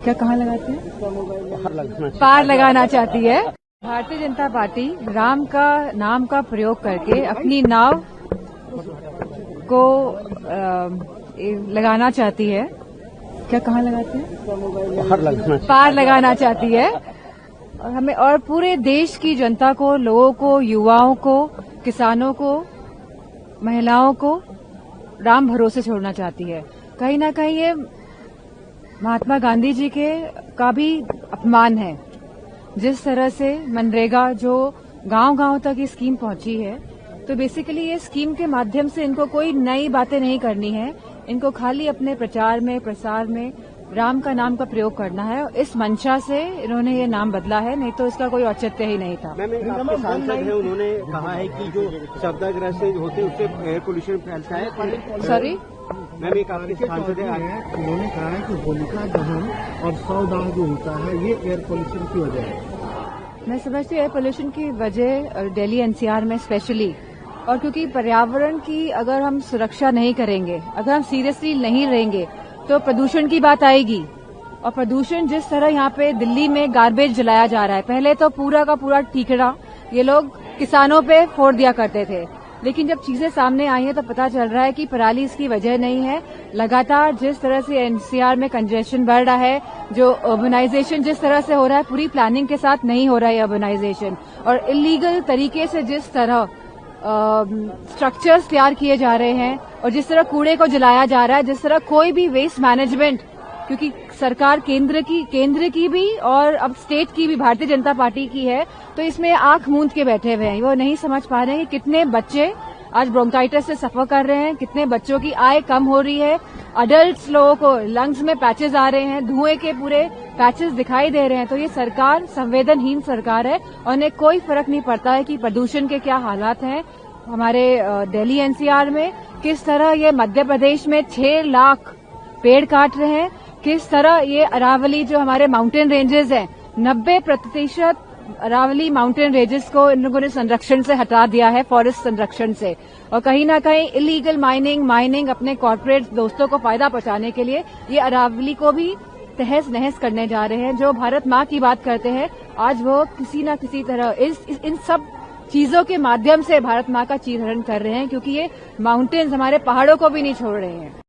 क्या कहाँ लगाते हैं? पार लगाना चाहती है। भारतीय जनता पार्टी राम का नाम का प्रयोग करके अपनी नाव को लगाना चाहती है। क्या कहाँ लगाते हैं? पार लगाना चाहती है। और हमें और पूरे देश की जनता को, लोगों को, युवाओं को, किसानों को, महिलाओं को राम भरोसे छोड़ना चाहती है। कहीं ना कहीं ये महात्मा गांधी जी का भी अपमान है। जिस तरह से मनरेगा जो गांव-गांव तक ये स्कीम पहुंची है, तो बेसिकली ये स्कीम के माध्यम से इनको कोई नई बातें नहीं करनी है। इनको खाली अपने प्रचार में, प्रसार में राम का नाम का प्रयोग करना है। इस मंशा से इन्होंने ये नाम बदला है, नहीं तो इसका कोई औचित्य ही नहीं था। मैम, आपके सांसद हैं, उन्होंने कहा है कि जो शब्दाग्रह से होते हैं उससे एयर पोल्यूशन फैलता है। सॉरी मैम, एक आपके सांसद है, उन्होंने कहा है कि होलिका दहन और सौदाह जो होता है ये एयर पोल्यूशन की वजह है। मैं समझती हूँ एयर पोल्यूशन की वजह दिल्ली एनसीआर में स्पेशली, और क्योंकि पर्यावरण की अगर हम सुरक्षा नहीं करेंगे, अगर हम सीरियसली नहीं रहेंगे, तो प्रदूषण की बात आएगी। और प्रदूषण जिस तरह यहाँ पे दिल्ली में गार्बेज जलाया जा रहा है, पहले तो पूरा का पूरा ठीकरा ये लोग किसानों पे फोड़ दिया करते थे, लेकिन जब चीजें सामने आई हैं तो पता चल रहा है कि पराली इसकी वजह नहीं है। लगातार जिस तरह से एनसीआर में कंजेशन बढ़ रहा है, जो अर्बनाइजेशन जिस तरह से हो रहा है, पूरी प्लानिंग के साथ नहीं हो रहा है अर्बनाइजेशन, और इलीगल तरीके से जिस तरह स्ट्रक्चर्स तैयार किए जा रहे हैं और जिस तरह कूड़े को जलाया जा रहा है, जिस तरह कोई भी वेस्ट मैनेजमेंट, क्योंकि सरकार केंद्र की भी और अब स्टेट की भी भारतीय जनता पार्टी की है, तो इसमें आंख मूंद के बैठे हुए हैं। वो नहीं समझ पा रहे हैं कि कितने बच्चे आज ब्रोंकाइटिस से सफर कर रहे हैं, कितने बच्चों की आय कम हो रही है, अडल्ट लोगों को लंग्स में पैचेस आ रहे हैं, धुएं के पूरे पैचेस दिखाई दे रहे हैं। तो ये सरकार संवेदनहीन सरकार है और उन्हें कोई फर्क नहीं पड़ता है कि प्रदूषण के क्या हालात हैं हमारे दिल्ली एनसीआर में, किस तरह ये मध्य प्रदेश में 6 लाख पेड़ काट रहे हैं, किस तरह ये अरावली जो हमारे माउंटेन रेंजेस हैं, 90% अरावली माउंटेन रेंजेस को इन लोगों ने संरक्षण से हटा दिया है, फॉरेस्ट संरक्षण से। और कहीं ना कहीं इलीगल माइनिंग अपने कॉर्पोरेट दोस्तों को फायदा पहुंचाने के लिए ये अरावली को भी तहस नहस करने जा रहे हैं। जो भारत माँ की बात करते हैं, आज वो किसी न किसी तरह इन सब चीजों के माध्यम से भारत माँ का चीरहरण कर रहे हैं, क्योंकि ये माउंटेन्स हमारे पहाड़ों को भी नहीं छोड़ रहे हैं।